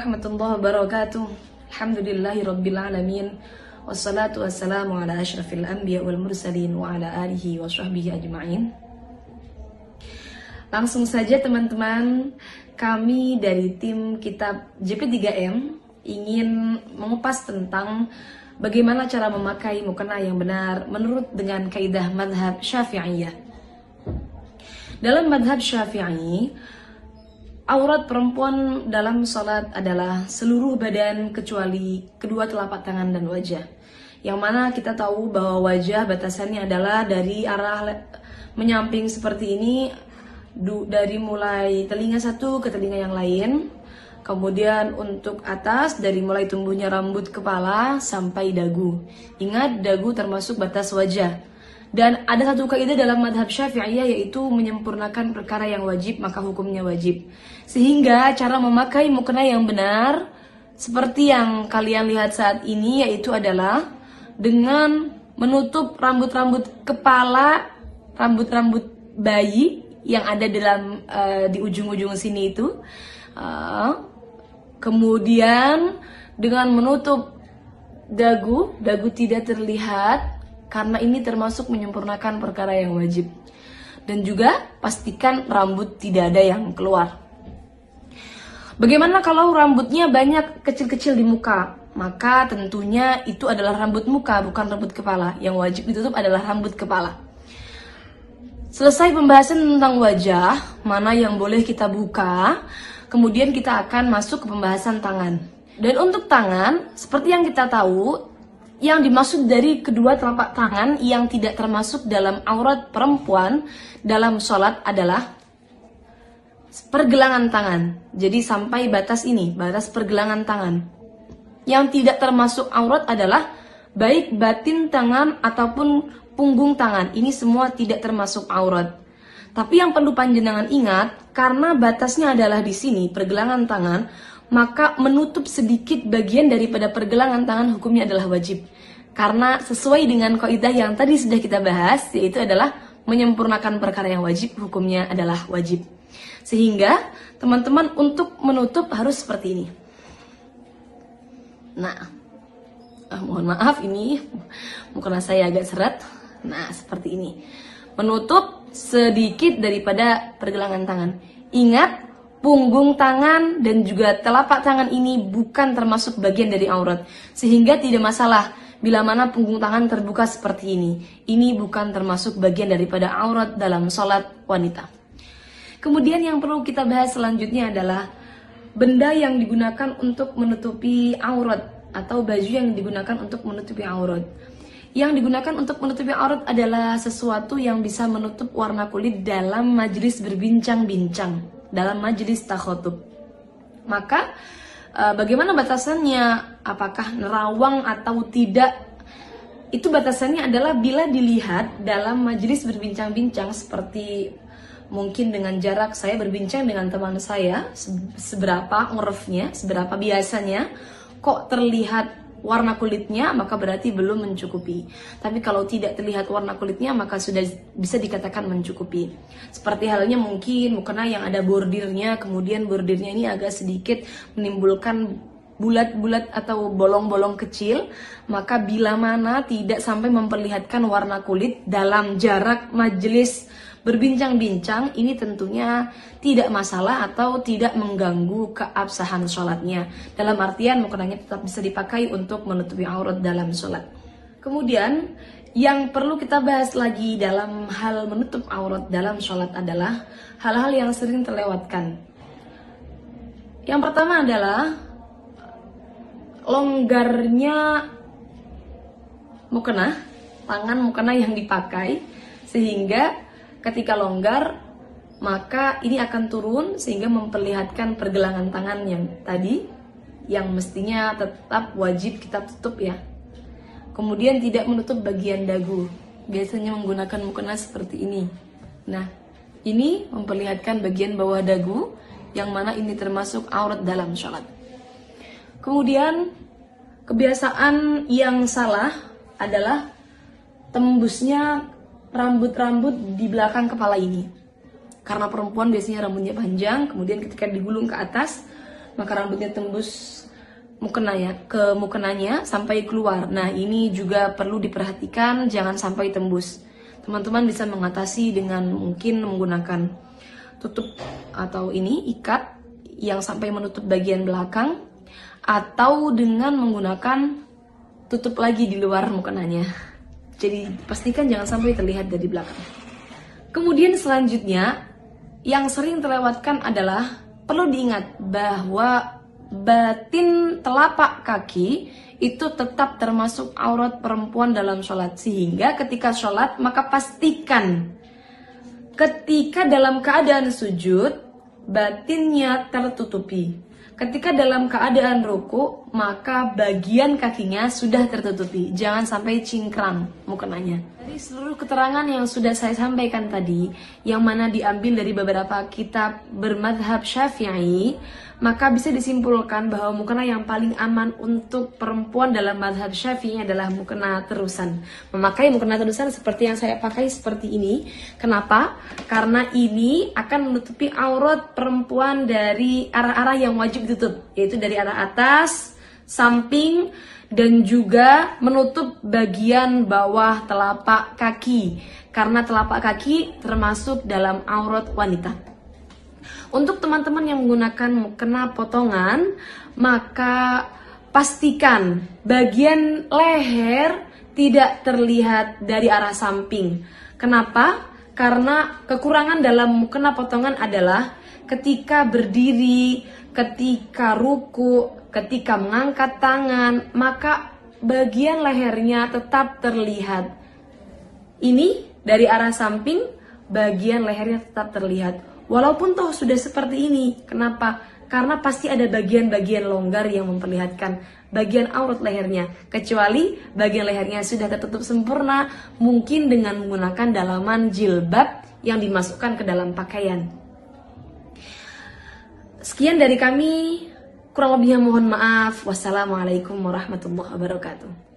warahmatullahi wabarakatuh. Alhamdulillahi rabbil alamin. Wassalatu wassalamu ala asyrafil anbiya wal mursalin wa ala alihi wa sahbihi ajma'in. Langsung saja teman-teman, kami dari tim kitab JP3M ingin mengupas tentang bagaimana cara memakai mukena yang benar menurut dengan kaidah madhab Syafi'iyah. Dalam madhab Syafi'i, aurat perempuan dalam salat adalah seluruh badan kecuali kedua telapak tangan dan wajah. Yang mana kita tahu bahwa wajah batasannya adalah dari arah menyamping seperti ini, dari mulai telinga satu ke telinga yang lain. Kemudian untuk atas dari mulai tumbuhnya rambut kepala sampai dagu. Ingat, dagu termasuk batas wajah. Dan ada satu kaidah dalam madhab Syafi'iyah, yaitu menyempurnakan perkara yang wajib maka hukumnya wajib. Sehingga cara memakai mukena yang benar seperti yang kalian lihat saat ini, yaitu adalah dengan menutup rambut-rambut kepala, rambut-rambut bayi yang ada dalam di ujung-ujung sini itu. Kemudian dengan menutup dagu tidak terlihat, karena ini termasuk menyempurnakan perkara yang wajib. Dan juga pastikan rambut tidak ada yang keluar. Bagaimana kalau rambutnya banyak kecil-kecil di muka? Maka tentunya itu adalah rambut muka, bukan rambut kepala. Yang wajib ditutup adalah rambut kepala. Selesai pembahasan tentang wajah, mana yang boleh kita buka, kemudian kita akan masuk ke pembahasan tangan. Dan untuk tangan, seperti yang kita tahu, yang dimaksud dari kedua telapak tangan yang tidak termasuk dalam aurat perempuan dalam sholat adalah pergelangan tangan. Jadi sampai batas ini, batas pergelangan tangan. Yang tidak termasuk aurat adalah baik batin tangan ataupun punggung tangan. Ini semua tidak termasuk aurat. Tapi yang perlu panjenengan ingat, karena batasnya adalah di sini, pergelangan tangan, maka menutup sedikit bagian daripada pergelangan tangan hukumnya adalah wajib. Karena sesuai dengan kaidah yang tadi sudah kita bahas, yaitu adalah menyempurnakan perkara yang wajib, hukumnya adalah wajib. Sehingga teman-teman untuk menutup harus seperti ini. Nah, mohon maaf ini mukena saya agak seret. Nah, seperti ini. Menutup sedikit daripada pergelangan tangan. Ingat, punggung tangan dan juga telapak tangan ini bukan termasuk bagian dari aurat. Sehingga tidak masalah bila mana punggung tangan terbuka seperti ini. Ini bukan termasuk bagian daripada aurat dalam sholat wanita. Kemudian yang perlu kita bahas selanjutnya adalah benda yang digunakan untuk menutupi aurat atau baju yang digunakan untuk menutupi aurat. Yang digunakan untuk menutupi aurat adalah sesuatu yang bisa menutup warna kulit dalam majelis berbincang-bincang, dalam majelis takhotub. Maka bagaimana batasannya? Apakah nerawang atau tidak? Itu batasannya adalah bila dilihat dalam majelis berbincang-bincang, seperti mungkin dengan jarak saya berbincang dengan teman saya, seberapa urufnya, seberapa biasanya, kok terlihat warna kulitnya, maka berarti belum mencukupi. Tapi kalau tidak terlihat warna kulitnya, maka sudah bisa dikatakan mencukupi. Seperti halnya mungkin mukena yang ada bordirnya, kemudian bordirnya ini agak sedikit menimbulkan bulat-bulat atau bolong-bolong kecil, maka bila mana tidak sampai memperlihatkan warna kulit dalam jarak majelis berbincang-bincang, ini tentunya tidak masalah atau tidak mengganggu keabsahan sholatnya. Dalam artian mukenanya tetap bisa dipakai untuk menutupi aurat dalam sholat. Kemudian yang perlu kita bahas lagi dalam hal menutup aurat dalam sholat adalah hal-hal yang sering terlewatkan. Yang pertama adalah longgarnya mukena, tangan mukena yang dipakai, sehingga ketika longgar, maka ini akan turun sehingga memperlihatkan pergelangan tangan yang tadi, yang mestinya tetap wajib kita tutup ya. Kemudian tidak menutup bagian dagu. Biasanya menggunakan mukena seperti ini. Nah, ini memperlihatkan bagian bawah dagu, yang mana ini termasuk aurat dalam sholat. Kemudian kebiasaan yang salah adalah tembusnya rambut-rambut di belakang kepala ini. Karena perempuan biasanya rambutnya panjang, kemudian ketika digulung ke atas, maka rambutnya tembus ke mukenanya sampai keluar. Nah, ini juga perlu diperhatikan, jangan sampai tembus. Teman-teman bisa mengatasi dengan mungkin menggunakan tutup atau ikat yang sampai menutup bagian belakang, atau dengan menggunakan tutup lagi di luar mukenanya. Jadi pastikan jangan sampai terlihat dari belakang. Kemudian selanjutnya yang sering terlewatkan adalah perlu diingat bahwa batin telapak kaki itu tetap termasuk aurat perempuan dalam sholat. Sehingga ketika sholat maka pastikan ketika dalam keadaan sujud batinnya tertutupi. Ketika dalam keadaan ruku maka bagian kakinya sudah tertutupi. Jangan sampai cingkrang mukenanya. Dari seluruh keterangan yang sudah saya sampaikan tadi, yang mana diambil dari beberapa kitab bermadhab Syafi'i, maka bisa disimpulkan bahwa mukena yang paling aman untuk perempuan dalam madhab Syafi'i adalah mukena terusan. Memakai mukena terusan seperti yang saya pakai seperti ini. Kenapa? Karena ini akan menutupi aurat perempuan dari arah-arah yang wajib ditutup, yaitu dari arah atas, samping, dan juga menutup bagian bawah telapak kaki. Karena telapak kaki termasuk dalam aurat wanita. Untuk teman-teman yang menggunakan mukena potongan, maka pastikan bagian leher tidak terlihat dari arah samping. Kenapa? Karena kekurangan dalam mukena potongan adalah ketika berdiri, ketika ruku, ketika mengangkat tangan, maka bagian lehernya tetap terlihat. Ini dari arah samping, bagian lehernya tetap terlihat. Walaupun toh sudah seperti ini. Kenapa? Karena pasti ada bagian-bagian longgar yang memperlihatkan bagian aurat lehernya. Kecuali bagian lehernya sudah tertutup sempurna, mungkin dengan menggunakan dalaman jilbab yang dimasukkan ke dalam pakaian. Sekian dari kami, kurang lebihnya mohon maaf. Wassalamualaikum warahmatullahi wabarakatuh.